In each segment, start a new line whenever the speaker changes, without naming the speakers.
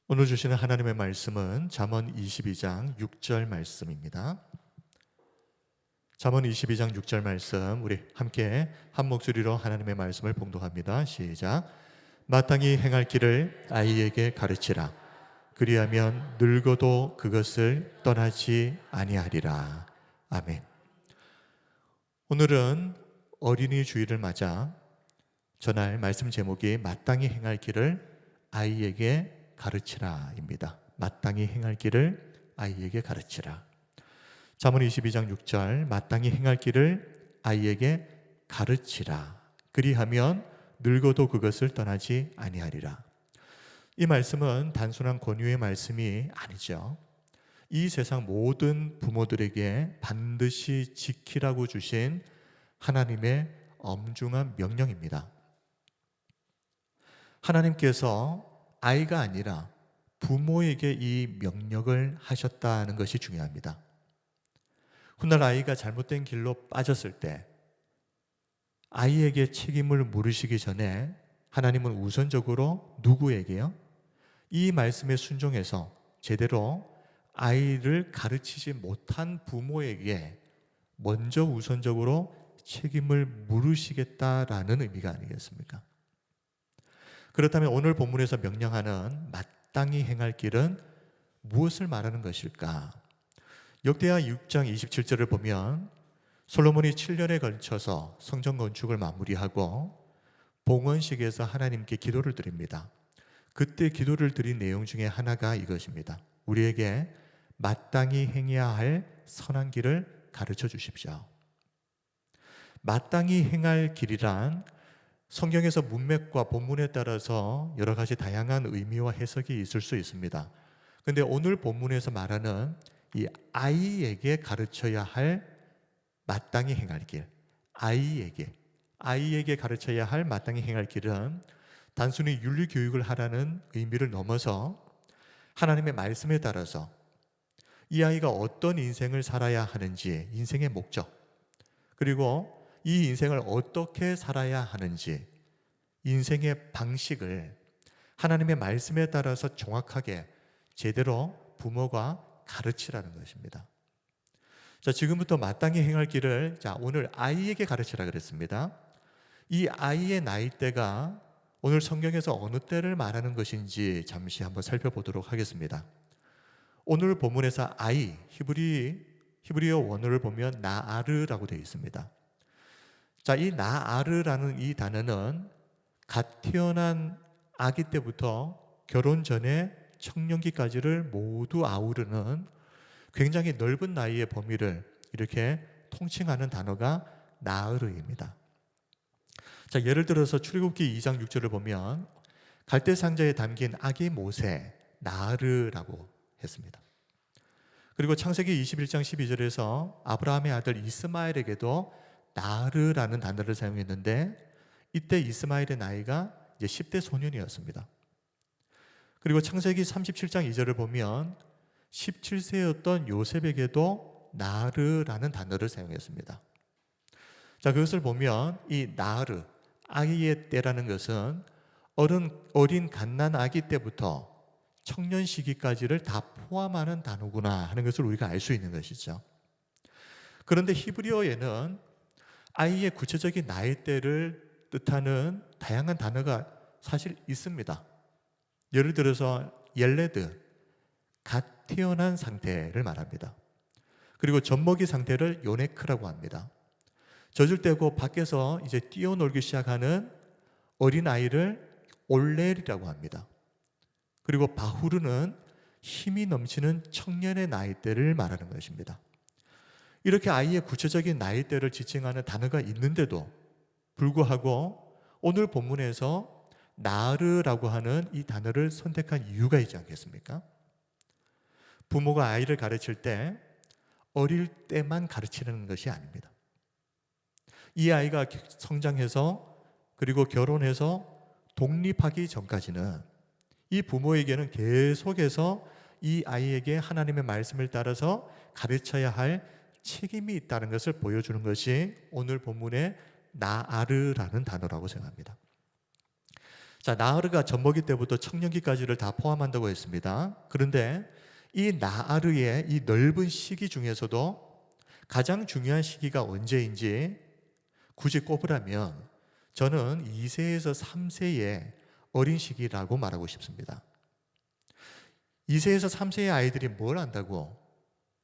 오늘 주시는 하나님의 말씀은 잠언 22장 6절 말씀입니다. 잠언 22장 6절 말씀 우리 함께 한 목소리로 하나님의 말씀을 봉독합니다. 시작. 마땅히 행할 길을 아이에게 가르치라. 그리하면 늙어도 그것을 떠나지 아니하리라. 아멘. 오늘은 어린이 주일을 맞아 전할 말씀 제목이 마땅히 행할 길을 아이에게 가르치라입니다. 마땅히 행할 길을 아이에게 가르치라. 잠언 22장 6절 마땅히 행할 길을 아이에게 가르치라. 그리하면 늙어도 그것을 떠나지 아니하리라. 이 말씀은 단순한 권유의 말씀이 아니죠. 이 세상 모든 부모들에게 반드시 지키라고 주신 하나님의 엄중한 명령입니다. 하나님께서 아이가 아니라 부모에게 이 명령을 하셨다는 것이 중요합니다. 훗날 아이가 잘못된 길로 빠졌을 때 아이에게 책임을 물으시기 전에 하나님은 우선적으로 누구에게요? 이 말씀에 순종해서 제대로 아이를 가르치지 못한 부모에게 먼저 우선적으로 책임을 물으시겠다라는 의미가 아니겠습니까? 그렇다면 오늘 본문에서 명령하는 마땅히 행할 길은 무엇을 말하는 것일까? 역대하 6장 27절을 보면 솔로몬이 7년에 걸쳐서 성전 건축을 마무리하고 봉헌식에서 하나님께 기도를 드립니다. 그때 기도를 드린 내용 중에 하나가 이것입니다. 우리에게 마땅히 행해야 할 선한 길을 가르쳐 주십시오. 마땅히 행할 길이란 성경에서 문맥과 본문에 따라서 여러 가지 다양한 의미와 해석이 있을 수 있습니다. 그런데 오늘 본문에서 말하는 이 아이에게 가르쳐야 할 마땅히 행할 길, 아이에게 가르쳐야 할 마땅히 행할 길은 단순히 윤리 교육을 하라는 의미를 넘어서 하나님의 말씀에 따라서 이 아이가 어떤 인생을 살아야 하는지, 인생의 목적, 그리고 이 인생을 어떻게 살아야 하는지 인생의 방식을 하나님의 말씀에 따라서 정확하게 제대로 부모가 가르치라는 것입니다. 자, 지금부터 마땅히 행할 길을 오늘 아이에게 가르치라 그랬습니다. 이 아이의 나이대가 오늘 성경에서 어느 때를 말하는 것인지 잠시 한번 살펴보도록 하겠습니다. 오늘 본문에서 아이, 히브리어 원어를 보면 나아르라고 되어 있습니다. 자, 이 나아르라는 이 단어는 갓 태어난 아기 때부터 결혼 전에 청년기까지를 모두 아우르는 굉장히 넓은 나이의 범위를 이렇게 통칭하는 단어가 나으르입니다. 자, 예를 들어서 출애굽기 2장 6절을 보면 갈대 상자에 담긴 아기 모세 나으르라고 했습니다. 그리고 창세기 21장 12절에서 아브라함의 아들 이스마엘에게도 나르라는 단어를 사용했는데 이때 이스마엘의 나이가 이제 10대 소년이었습니다. 그리고 창세기 37장 2절을 보면 17세였던 요셉에게도 나르라는 단어를 사용했습니다. 자, 그것을 보면 이 나르, 아기의 때라는 것은 어린 갓난 아기 때부터 청년 시기까지를 다 포함하는 단어구나 하는 것을 우리가 알 수 있는 것이죠. 그런데 히브리어에는 아이의 구체적인 나이대를 뜻하는 다양한 단어가 사실 있습니다. 예를 들어서 옐레드, 갓 태어난 상태를 말합니다. 그리고 젖먹이 상태를 요네크라고 합니다. 젖을 떼고 밖에서 이제 뛰어놀기 시작하는 어린아이를 올렐이라고 합니다. 그리고 바후르는 힘이 넘치는 청년의 나이대를 말하는 것입니다. 이렇게 아이의 구체적인 나이대를 지칭하는 단어가 있는데도 불구하고 오늘 본문에서 나르라고 하는 이 단어를 선택한 이유가 있지 않겠습니까? 부모가 아이를 가르칠 때 어릴 때만 가르치는 것이 아닙니다. 이 아이가 성장해서 그리고 결혼해서 독립하기 전까지는 이 부모에게는 계속해서 이 아이에게 하나님의 말씀을 따라서 가르쳐야 할 책임이 있다는 것을 보여주는 것이 오늘 본문의 나아르라는 단어라고 생각합니다. 자, 나아르가 젖먹이 때부터 청년기까지를 다 포함한다고 했습니다. 그런데 이 나아르의 이 넓은 시기 중에서도 가장 중요한 시기가 언제인지 굳이 꼽으라면 저는 2세에서 3세의 어린 시기라고 말하고 싶습니다. 2세에서 3세의 아이들이 뭘 안다고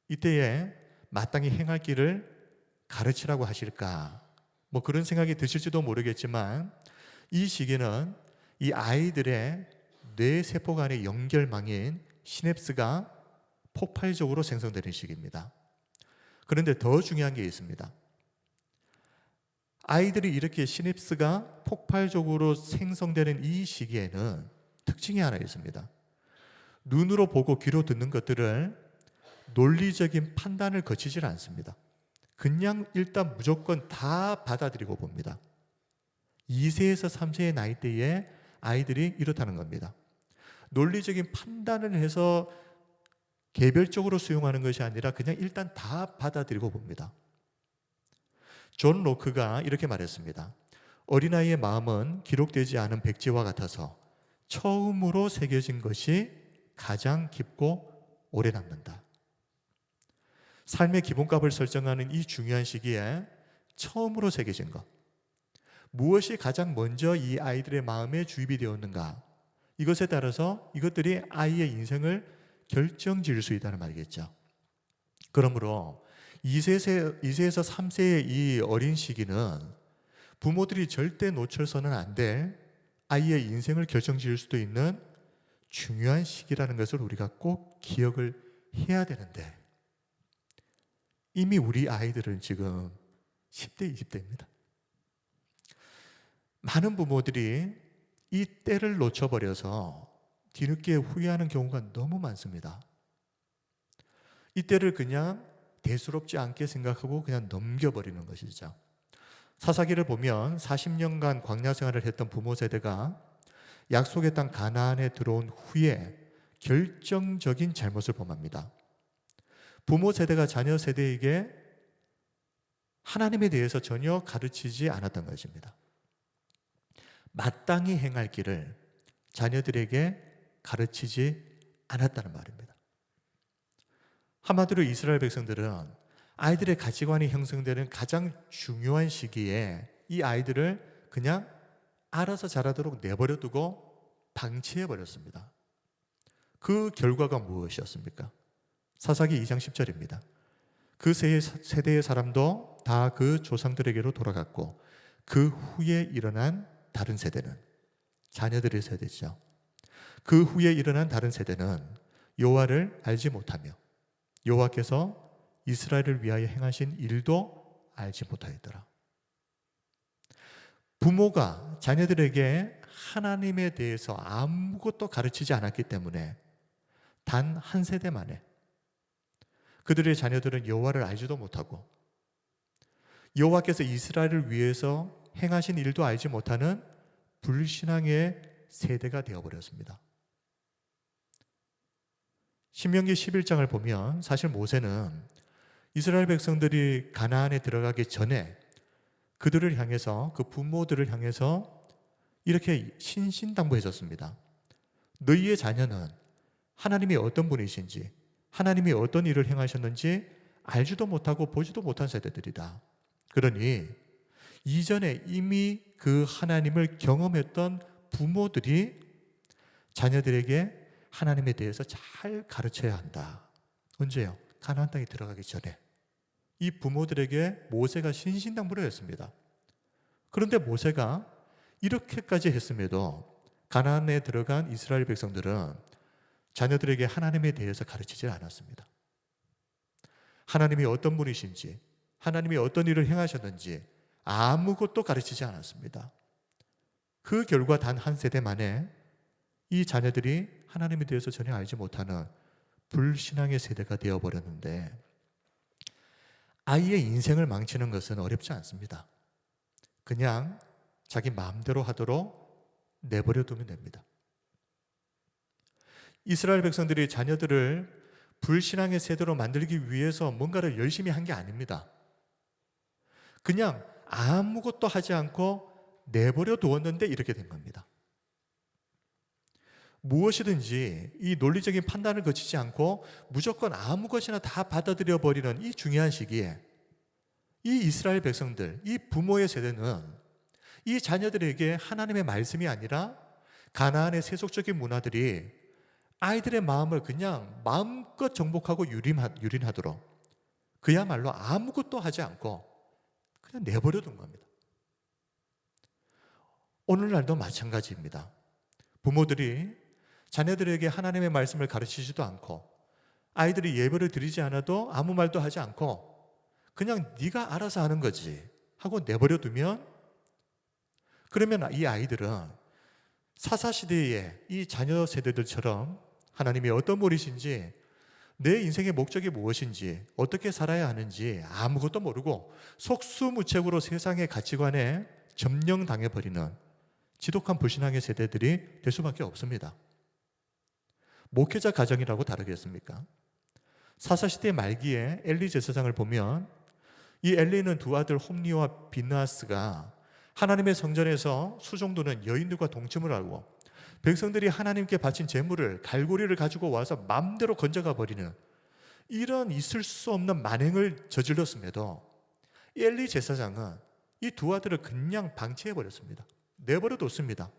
이때에 마땅히 행할 길을 가르치라고 하실까? 뭐 그런 생각이 드실지도 모르겠지만 이 시기는 이 아이들의 뇌세포 간의 연결망인 시냅스가 폭발적으로 생성되는 시기입니다. 그런데 더 중요한 게 있습니다. 아이들이 이렇게 시냅스가 폭발적으로 생성되는 이 시기에는 특징이 하나 있습니다. 눈으로 보고 귀로 듣는 것들을 논리적인 판단을 거치질 않습니다. 그냥 일단 무조건 다 받아들이고 봅니다. 2세에서 3세의 나이대에 아이들이 이렇다는 겁니다. 논리적인 판단을 해서 개별적으로 수용하는 것이 아니라 그냥 일단 다 받아들이고 봅니다. 존 로크가 이렇게 말했습니다. 어린아이의 마음은 기록되지 않은 백지와 같아서 처음으로 새겨진 것이 가장 깊고 오래 남는다. 삶의 기본값을 설정하는 이 중요한 시기에 처음으로 새겨진 것, 무엇이 가장 먼저 이 아이들의 마음에 주입이 되었는가, 이것에 따라서 이것들이 아이의 인생을 결정지을 수 있다는 말이겠죠. 그러므로 2세에서 3세의 이 어린 시기는 부모들이 절대 놓쳐서는 안 될 아이의 인생을 결정지을 수도 있는 중요한 시기라는 것을 우리가 꼭 기억을 해야 되는데 이미 우리 아이들은 지금 10대, 20대입니다. 많은 부모들이 이 때를 놓쳐버려서 뒤늦게 후회하는 경우가 너무 많습니다. 이 때를 그냥 대수롭지 않게 생각하고 그냥 넘겨버리는 것이죠. 사사기를 보면 40년간 광야 생활을 했던 부모 세대가 약속의 땅 가나안에 들어온 후에 결정적인 잘못을 범합니다. 부모 세대가 자녀 세대에게 하나님에 대해서 전혀 가르치지 않았던 것입니다. 마땅히 행할 길을 자녀들에게 가르치지 않았다는 말입니다. 한마디로 이스라엘 백성들은 아이들의 가치관이 형성되는 가장 중요한 시기에 이 아이들을 그냥 알아서 자라도록 내버려 두고 방치해 버렸습니다. 그 결과가 무엇이었습니까? 사사기 2장 10절입니다. 그 세대의 사람도 다 그 조상들에게로 돌아갔고 그 후에 일어난 다른 세대는, 자녀들의 세대죠. 그 후에 일어난 다른 세대는 여호와를 알지 못하며 여호와께서 이스라엘을 위하여 행하신 일도 알지 못하였더라. 부모가 자녀들에게 하나님에 대해서 아무것도 가르치지 않았기 때문에 단 한 세대 만에 그들의 자녀들은 여호와를 알지도 못하고 여호와께서 이스라엘을 위해서 행하신 일도 알지 못하는 불신앙의 세대가 되어버렸습니다. 신명기 11장을 보면 사실 모세는 이스라엘 백성들이 가나안에 들어가기 전에 그들을 향해서, 그 부모들을 향해서 이렇게 신신당부해줬습니다. 너희의 자녀는 하나님이 어떤 분이신지, 하나님이 어떤 일을 행하셨는지 알지도 못하고 보지도 못한 세대들이다. 그러니 이전에 이미 그 하나님을 경험했던 부모들이 자녀들에게 하나님에 대해서 잘 가르쳐야 한다. 언제요? 가나안 땅에 들어가기 전에. 이 부모들에게 모세가 신신당부를 했습니다. 그런데 모세가 이렇게까지 했음에도 가나안에 들어간 이스라엘 백성들은 자녀들에게 하나님에 대해서 가르치지 않았습니다. 하나님이 어떤 분이신지, 하나님이 어떤 일을 행하셨는지 아무것도 가르치지 않았습니다. 그 결과 단 한 세대 만에 이 자녀들이 하나님에 대해서 전혀 알지 못하는 불신앙의 세대가 되어버렸는데, 아이의 인생을 망치는 것은 어렵지 않습니다. 그냥 자기 마음대로 하도록 내버려 두면 됩니다. 이스라엘 백성들이 자녀들을 불신앙의 세대로 만들기 위해서 뭔가를 열심히 한 게 아닙니다. 그냥 아무것도 하지 않고 내버려 두었는데 이렇게 된 겁니다. 무엇이든지 이 논리적인 판단을 거치지 않고 무조건 아무 것이나 다 받아들여 버리는 이 중요한 시기에 이 이스라엘 백성들, 이 부모의 세대는 이 자녀들에게 하나님의 말씀이 아니라 가나안의 세속적인 문화들이 아이들의 마음을 그냥 마음껏 정복하고 유린하도록 그야말로 아무것도 하지 않고 그냥 내버려 둔 겁니다. 오늘날도 마찬가지입니다. 부모들이 자녀들에게 하나님의 말씀을 가르치지도 않고 아이들이 예배를 드리지 않아도 아무 말도 하지 않고 그냥 네가 알아서 하는 거지 하고 내버려 두면, 그러면 이 아이들은 사사시대의 이 자녀 세대들처럼 하나님이 어떤 분이신지, 내 인생의 목적이 무엇인지, 어떻게 살아야 하는지 아무것도 모르고 속수무책으로 세상의 가치관에 점령당해버리는 지독한 불신앙의 세대들이 될 수밖에 없습니다. 목회자 가정이라고 다르겠습니까? 사사시대 말기에 엘리 제사장을 보면 이 엘리는 두 아들 홈리와 비느하스가 하나님의 성전에서 수종도는 여인들과 동침을 하고 백성들이 하나님께 바친 제물을 갈고리를 가지고 와서 마음대로 건져가 버리는 이런 있을 수 없는 만행을 저질렀음에도 엘리 제사장은 이 두 아들을 그냥 방치해 버렸습니다. 내버려 뒀습니다.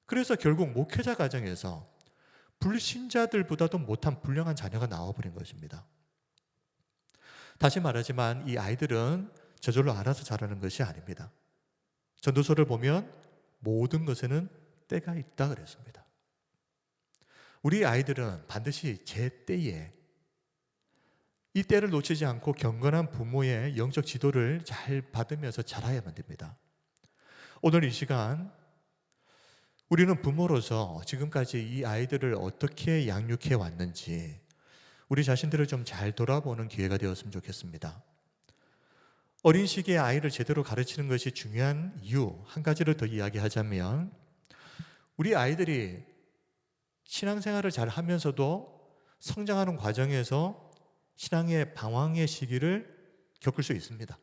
그래서 결국 목회자 가정에서 불신자들보다도 못한 불량한 자녀가 나와버린 것입니다. 다시 말하지만 이 아이들은 저절로 알아서 자라는 것이 아닙니다. 전도서를 보면 모든 것에는 때가 있다 그랬습니다. 우리 아이들은 반드시 제 때에 이 때를 놓치지 않고 경건한 부모의 영적 지도를 잘 받으면서 자라야만 됩니다. 오늘 이 시간 우리는 부모로서 지금까지 이 아이들을 어떻게 양육해 왔는지 우리 자신들을 좀 잘 돌아보는 기회가 되었으면 좋겠습니다. 어린 시기에 아이를 제대로 가르치는 것이 중요한 이유 한 가지를 더 이야기하자면, 우리 아이들이 신앙생활을 잘 하면서도 성장하는 과정에서 신앙의 방황의 시기를 겪을 수 있습니다.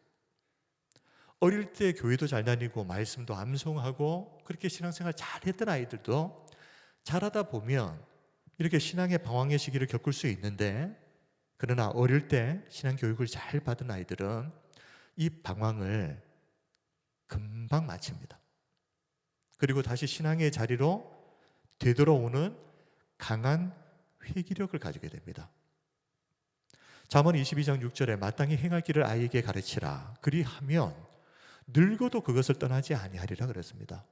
어릴 때 교회도 잘 다니고 말씀도 암송하고 그렇게 신앙생활 잘했던 아이들도 자라다 보면 이렇게 신앙의 방황의 시기를 겪을 수 있는데, 그러나 어릴 때 신앙교육을 잘 받은 아이들은 이 방황을 금방 마칩니다. 그리고 다시 신앙의 자리로 되돌아오는 강한 회기력을 가지게 됩니다. 잠언 22장 6절에 마땅히 행할 길을 아이에게 가르치라. 그리하면 늙어도 그것을 떠나지 아니하리라 그랬습니다.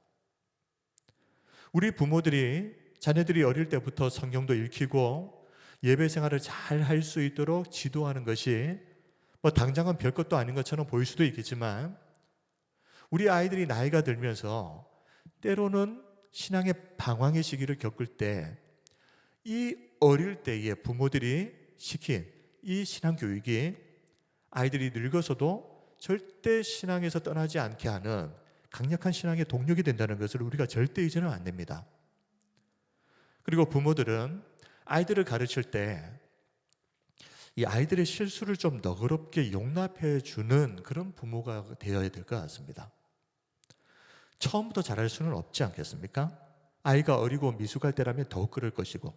우리 부모들이 자녀들이 어릴 때부터 성경도 읽히고 예배 생활을 잘 할 수 있도록 지도하는 것이 당장은 별것도 아닌 것처럼 보일 수도 있겠지만, 우리 아이들이 나이가 들면서 때로는 신앙의 방황의 시기를 겪을 때 이 어릴 때에 부모들이 시킨 이 신앙 교육이 아이들이 늙어서도 절대 신앙에서 떠나지 않게 하는 강력한 신앙의 동력이 된다는 것을 우리가 절대 잊어는 안 됩니다. 그리고 부모들은 아이들을 가르칠 때 이 아이들의 실수를 좀 너그럽게 용납해 주는 그런 부모가 되어야 될 것 같습니다. 처음부터 잘할 수는 없지 않겠습니까? 아이가 어리고 미숙할 때라면 더욱 그럴 것이고,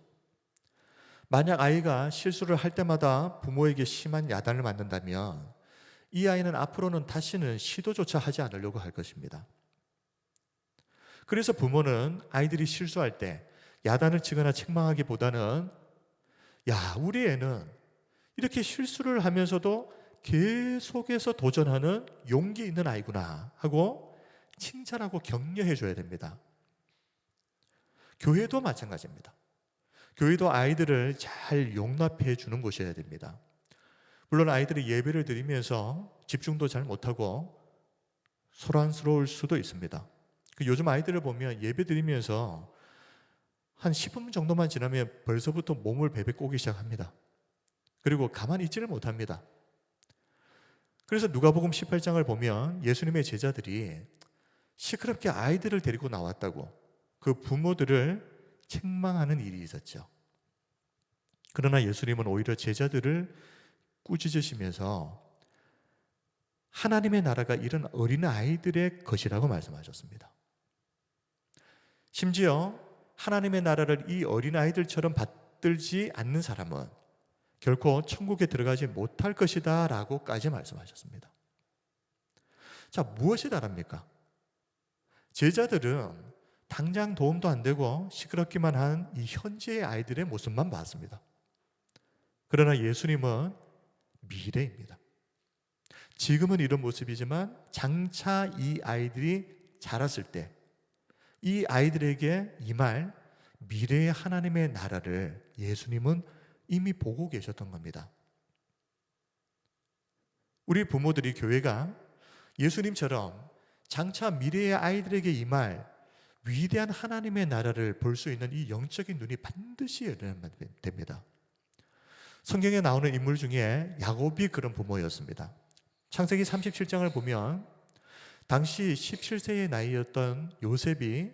만약 아이가 실수를 할 때마다 부모에게 심한 야단을 맞는다면 이 아이는 앞으로는 다시는 시도조차 하지 않으려고 할 것입니다. 그래서 부모는 아이들이 실수할 때 야단을 치거나 책망하기보다는 야, 우리 애는 이렇게 실수를 하면서도 계속해서 도전하는 용기 있는 아이구나 하고 칭찬하고 격려해 줘야 됩니다. 교회도 마찬가지입니다. 교회도 아이들을 잘 용납해 주는 곳이어야 됩니다. 물론 아이들이 예배를 드리면서 집중도 잘 못하고 소란스러울 수도 있습니다. 요즘 아이들을 보면 예배 드리면서 한 10분 정도만 지나면 벌써부터 몸을 베베 꼬기 시작합니다. 그리고 가만히 있지를 못합니다. 그래서 누가복음 18장을 보면 예수님의 제자들이 시끄럽게 아이들을 데리고 나왔다고 그 부모들을 책망하는 일이 있었죠. 그러나 예수님은 오히려 제자들을 꾸짖으시면서 하나님의 나라가 이런 어린 아이들의 것이라고 말씀하셨습니다. 심지어 하나님의 나라를 이 어린아이들처럼 받들지 않는 사람은 결코 천국에 들어가지 못할 것이다 라고까지 말씀하셨습니다. 자, 무엇이 다릅니까? 제자들은 당장 도움도 안 되고 시끄럽기만 한 이 현재의 아이들의 모습만 봤습니다. 그러나 예수님은 미래입니다. 지금은 이런 모습이지만 장차 이 아이들이 자랐을 때 이 아이들에게 임할 미래의 하나님의 나라를 예수님은 이미 보고 계셨던 겁니다. 우리 부모들이 교회가 예수님처럼 장차 미래의 아이들에게 임할 위대한 하나님의 나라를 볼 수 있는 이 영적인 눈이 반드시 열리면 됩니다. 성경에 나오는 인물 중에 야곱이 그런 부모였습니다. 창세기 37장을 보면 당시 17세의 나이였던 요셉이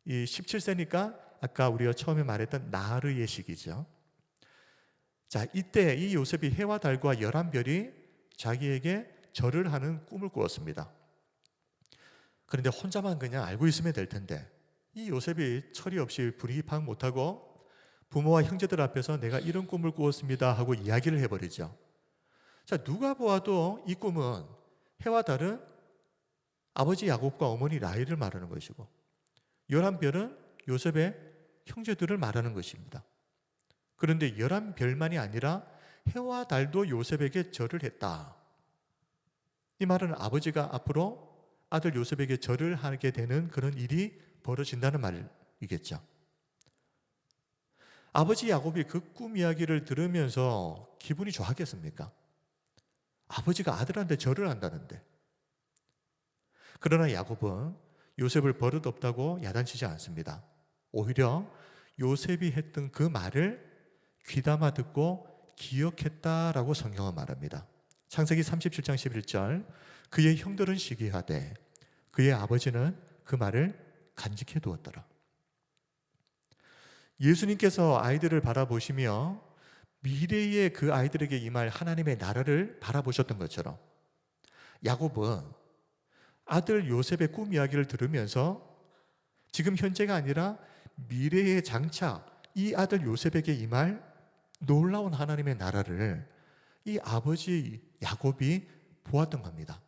이 17세니까 아까 우리가 처음에 말했던 나르의 시기죠. 자, 이때 이 요셉이 해와 달과 11별이 자기에게 절을 하는 꿈을 꾸었습니다. 그런데 혼자만 그냥 알고 있으면 될 텐데 이 요셉이 처리 없이 분위기 파악 못하고 부모와 형제들 앞에서 내가 이런 꿈을 꾸었습니다 하고 이야기를 해버리죠. 자, 누가 보아도 이 꿈은 해와 달은 아버지 야곱과 어머니 라헬을 말하는 것이고 11별은 요셉의 형제들을 말하는 것입니다. 그런데 11별만이 아니라 해와 달도 요셉에게 절을 했다. 이 말은 아버지가 앞으로 아들 요셉에게 절을 하게 되는 그런 일이 벌어진다는 말이겠죠. 아버지 야곱이 그 꿈 이야기를 들으면서 기분이 좋았겠습니까? 아버지가 아들한테 절을 한다는데. 그러나 야곱은 요셉을 버릇없다고 야단치지 않습니다. 오히려 요셉이 했던 그 말을 귀담아 듣고 기억했다라고 성경은 말합니다. 창세기 37장 11절 그의 형들은 시기하되 그의 아버지는 그 말을 간직해 두었더라. 예수님께서 아이들을 바라보시며 미래에 그 아이들에게 임할 하나님의 나라를 바라보셨던 것처럼 야곱은 아들 요셉의 꿈 이야기를 들으면서 지금 현재가 아니라 미래의 장차 이 아들 요셉에게 임할 놀라운 하나님의 나라를 이 아버지 야곱이 보았던 겁니다.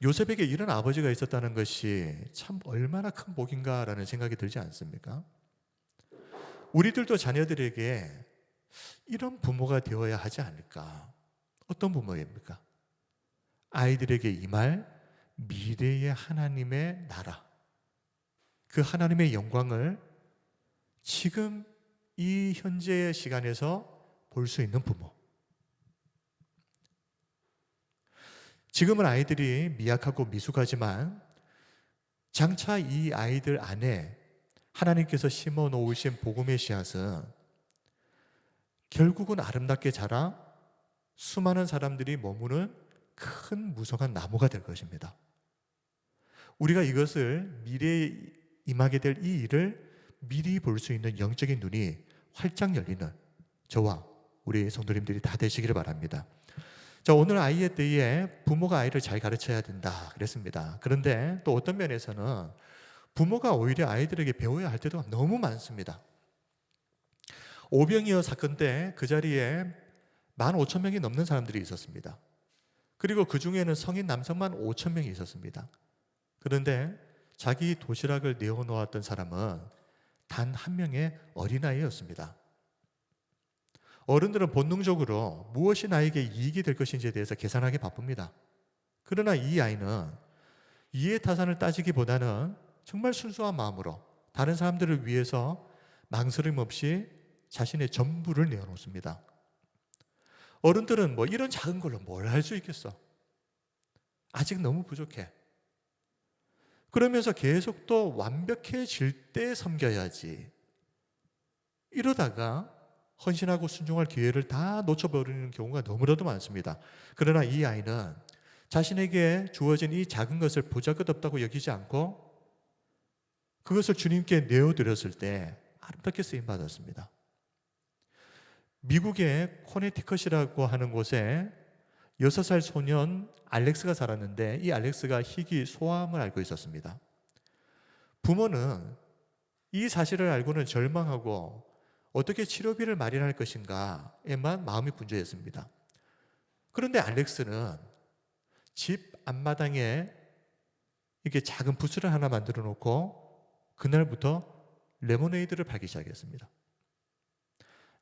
요셉에게 이런 아버지가 있었다는 것이 참 얼마나 큰 복인가라는 생각이 들지 않습니까? 우리들도 자녀들에게 이런 부모가 되어야 하지 않을까? 어떤 부모입니까? 아이들에게 임할 미래의 하나님의 나라, 그 하나님의 영광을 지금 이 현재의 시간에서 볼 수 있는 부모. 지금은 아이들이 미약하고 미숙하지만 장차 이 아이들 안에 하나님께서 심어 놓으신 복음의 씨앗은 결국은 아름답게 자라 수많은 사람들이 머무는 큰 무성한 나무가 될 것입니다. 우리가 이것을 미래에 임하게 될 이 일을 미리 볼 수 있는 영적인 눈이 활짝 열리는 저와 우리 성도님들이 다 되시기를 바랍니다. 자, 오늘 아이의 때에 부모가 아이를 잘 가르쳐야 된다 그랬습니다. 그런데 또 어떤 면에서는 부모가 오히려 아이들에게 배워야 할 때도 너무 많습니다. 오병이어 사건 때 그 자리에 15,000명이 넘는 사람들이 있었습니다. 그리고 그 중에는 성인 남성만 5,000명이 있었습니다. 그런데 자기 도시락을 내어놓았던 사람은 단 한 명의 어린아이였습니다. 어른들은 본능적으로 무엇이 나에게 이익이 될 것인지에 대해서 계산하기 바쁩니다. 그러나 이 아이는 이해타산을 따지기보다는 정말 순수한 마음으로 다른 사람들을 위해서 망설임 없이 자신의 전부를 내어놓습니다. 어른들은 뭐 이런 작은 걸로 뭘 할 수 있겠어? 아직 너무 부족해. 그러면서 계속 또 완벽해질 때 섬겨야지. 이러다가 헌신하고 순종할 기회를 다 놓쳐버리는 경우가 너무나도 많습니다. 그러나 이 아이는 자신에게 주어진 이 작은 것을 보잘것없다고 여기지 않고 그것을 주님께 내어드렸을 때 아름답게 쓰임받았습니다. 미국의 코네티컷이라고 하는 곳에 6살 소년 알렉스가 살았는데 이 알렉스가 희귀 소아암을 앓고 있었습니다. 부모는 이 사실을 알고는 절망하고 어떻게 치료비를 마련할 것인가에만 마음이 분주했습니다. 그런데 알렉스는 집 앞마당에 이렇게 작은 부스를 하나 만들어 놓고 그날부터 레모네이드를 팔기 시작했습니다.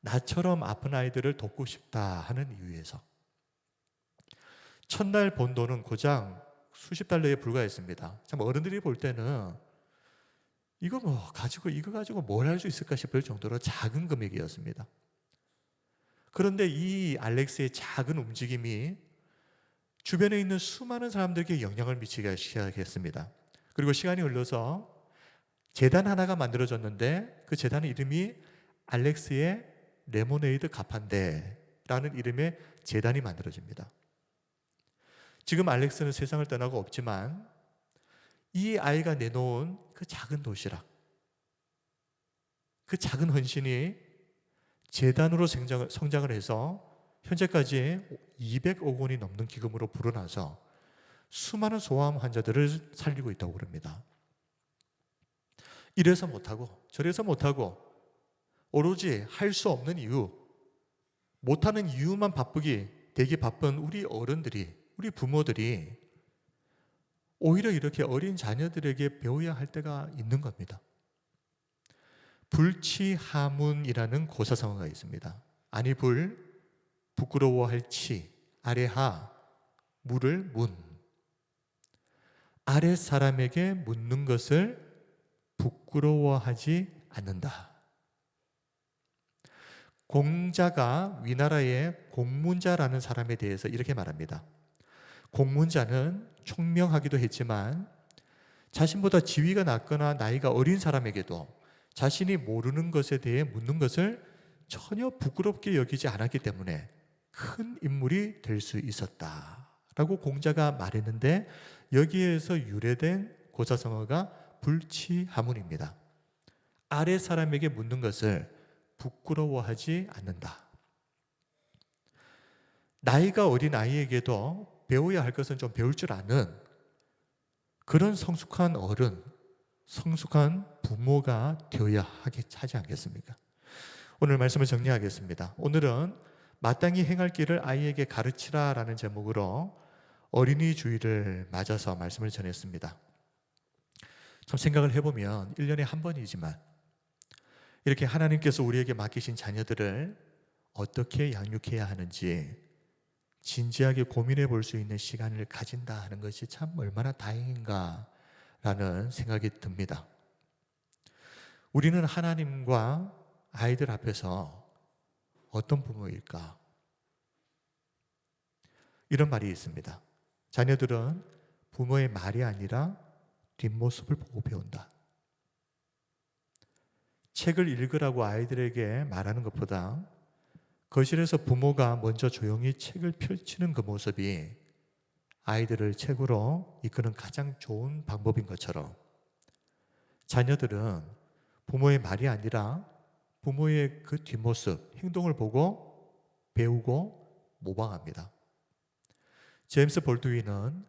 나처럼 아픈 아이들을 돕고 싶다 하는 이유에서. 첫날 번 돈은 고작 수십 달러에 불과했습니다. 참 어른들이 볼 때는 이거 가지고 뭘 할 수 있을까 싶을 정도로 작은 금액이었습니다. 그런데 이 알렉스의 작은 움직임이 주변에 있는 수많은 사람들에게 영향을 미치기 시작했습니다. 그리고 시간이 흘러서 재단 하나가 만들어졌는데 그 재단의 이름이 알렉스의 레모네이드 가판대라는 이름의 재단이 만들어집니다. 지금 알렉스는 세상을 떠나고 없지만 이 아이가 내놓은 그 작은 도시락, 그 작은 헌신이 재단으로 성장을 해서 현재까지 200억 원이 넘는 기금으로 불어나서 수많은 소아암 환자들을 살리고 있다고 그럽니다. 이래서 못하고 저래서 못하고 오로지 할 수 없는 이유, 못하는 이유만 되게 바쁜 우리 어른들이, 우리 부모들이 오히려 이렇게 어린 자녀들에게 배워야 할 때가 있는 겁니다. 불치하문이라는 고사성어가 있습니다. 아니 부끄러워할 치, 아래하, 물을 문. 아래 사람에게 묻는 것을 부끄러워하지 않는다. 공자가 위나라의 공문자라는 사람에 대해서 이렇게 말합니다. 공문자는 총명하기도 했지만 자신보다 지위가 낮거나 나이가 어린 사람에게도 자신이 모르는 것에 대해 묻는 것을 전혀 부끄럽게 여기지 않았기 때문에 큰 인물이 될 수 있었다라고 공자가 말했는데, 여기에서 유래된 고사성어가 불치하문입니다. 아래 사람에게 묻는 것을 부끄러워하지 않는다. 나이가 어린 아이에게도 배워야 할 것은 좀 배울 줄 아는 그런 성숙한 어른, 성숙한 부모가 되어야 하지 않겠습니까? 오늘 말씀을 정리하겠습니다. 오늘은 마땅히 행할 길을 아이에게 가르치라라는 제목으로 어린이 주일을 맞아서 말씀을 전했습니다. 참 생각을 해보면 1년에 한 번이지만 이렇게 하나님께서 우리에게 맡기신 자녀들을 어떻게 양육해야 하는지 진지하게 고민해 볼 수 있는 시간을 가진다 하는 것이 참 얼마나 다행인가라는 생각이 듭니다. 우리는 하나님과 아이들 앞에서 어떤 부모일까? 이런 말이 있습니다. 자녀들은 부모의 말이 아니라 뒷모습을 보고 배운다. 책을 읽으라고 아이들에게 말하는 것보다 거실에서 부모가 먼저 조용히 책을 펼치는 그 모습이 아이들을 책으로 이끄는 가장 좋은 방법인 것처럼, 자녀들은 부모의 말이 아니라 부모의 그 뒷모습, 행동을 보고 배우고 모방합니다. 제임스 볼드윈은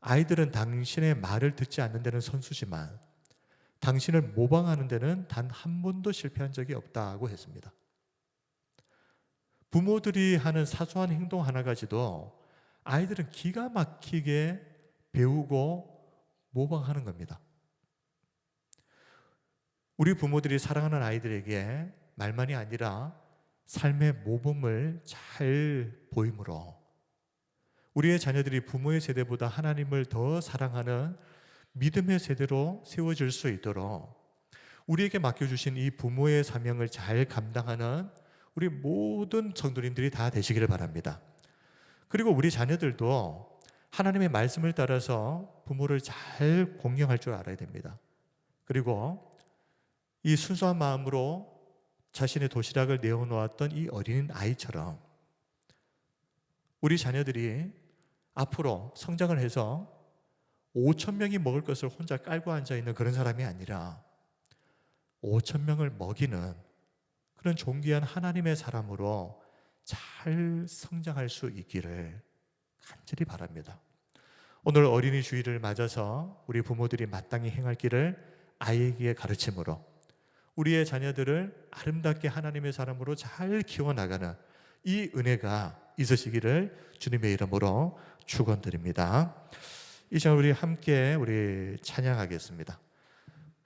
아이들은 당신의 말을 듣지 않는 데는 선수지만 당신을 모방하는 데는 단 한 번도 실패한 적이 없다고 했습니다. 부모들이 하는 사소한 행동 하나까지도 아이들은 기가 막히게 배우고 모방하는 겁니다. 우리 부모들이 사랑하는 아이들에게 말만이 아니라 삶의 모범을 잘 보임으로 우리의 자녀들이 부모의 세대보다 하나님을 더 사랑하는 믿음의 세대로 세워질 수 있도록 우리에게 맡겨주신 이 부모의 사명을 잘 감당하는 우리 모든 성도님들이 다 되시기를 바랍니다. 그리고 우리 자녀들도 하나님의 말씀을 따라서 부모를 잘 공경할 줄 알아야 됩니다. 그리고 이 순수한 마음으로 자신의 도시락을 내어놓았던 이 어린 아이처럼 우리 자녀들이 앞으로 성장을 해서 5,000명이 먹을 것을 혼자 깔고 앉아있는 그런 사람이 아니라 5,000명을 먹이는 그런 존귀한 하나님의 사람으로 잘 성장할 수 있기를 간절히 바랍니다. 오늘 어린이 주일을 맞아서 우리 부모들이 마땅히 행할 길을 아이에게 가르침으로 우리의 자녀들을 아름답게 하나님의 사람으로 잘 키워나가는 이 은혜가 있으시기를 주님의 이름으로 축원드립니다. 이 시간 우리 함께 찬양하겠습니다.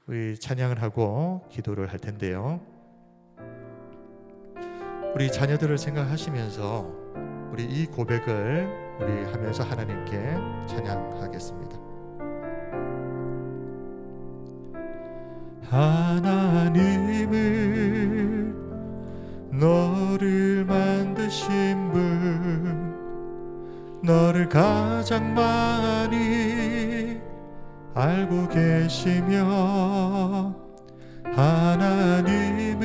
우리 찬양을 하고 기도를 할 텐데요, 우리 자녀들을 생각하시면서 우리 이 고백을 우리 하면서 하나님께 찬양하겠습니다. 하나님을 너를 만드신 분, 너를 가장 많이 알고 계시며, 하나님을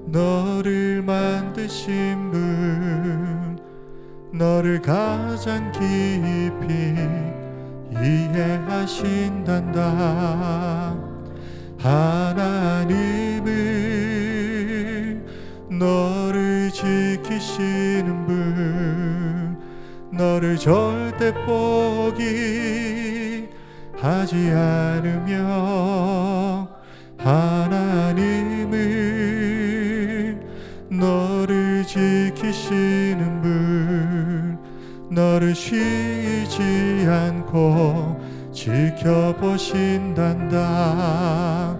너를 만드신 분, 너를 가장 깊이 이해하신단다. 하나님을 너를 지키시는 분, 너를 절대 포기하지 않으며, 하나님을 너를 지키시는 분, 너를 쉬지 않고 지켜보신단다.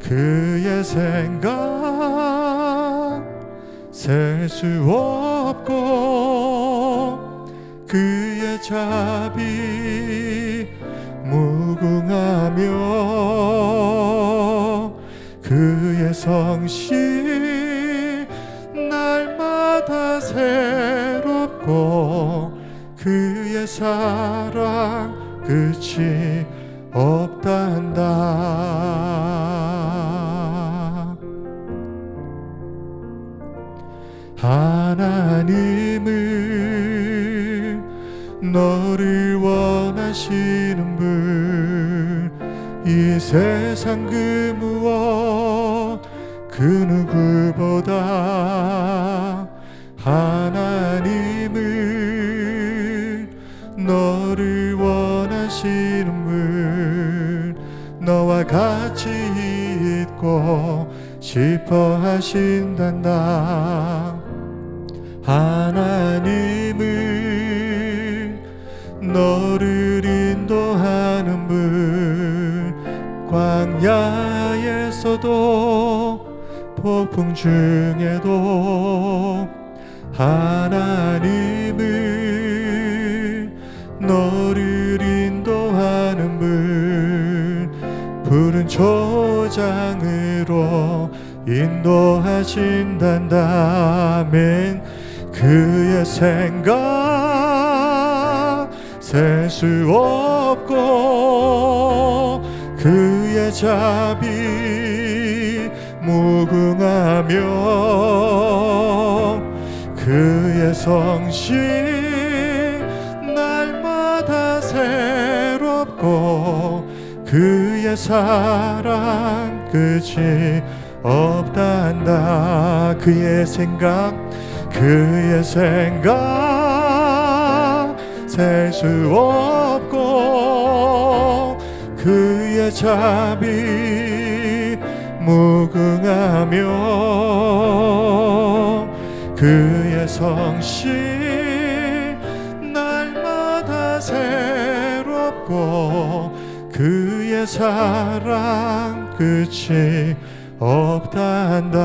그의 생각 셀 수 없고, 그의 자비 무궁하며, 그의 성실 날마다 새롭고, 그의 사랑 끝이 없단다. 하나님을 너를 원하시는 분, 이 세상 그 무엇 그 누구보다 하나님을 너를 원하시는 분, 너와 같이 있고 싶어 하신단다. 하나님을 너를 인도하는 분, 광야에서도 폭풍 중에도 하나님을 너를 인도하는 분, 푸른 초장으로 인도하신단다. 아멘. 그의 생각 셀 수 없고, 그의 자비 무궁하며, 그의 성실 날마다 새롭고, 그의 사랑 끝이 없단다. 그의 생각 셀 수 없고, 그의 자비 무궁하며, 그의 성실 날마다 새롭고, 그의 사랑 끝이 없단다.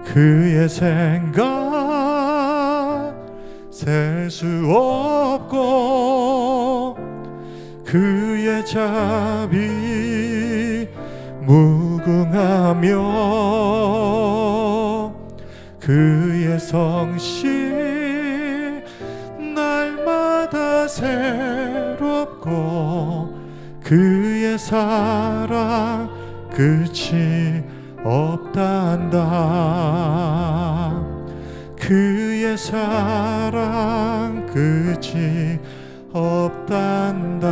그의 생각 셀 수 없고, 그의 자비 무궁하며, 그의 성실 날마다 새롭고, 그의 사랑 끝이 없단다. 그의 사랑 끝이 없단다.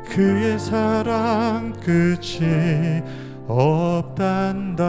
그의 사랑 끝이 없단다.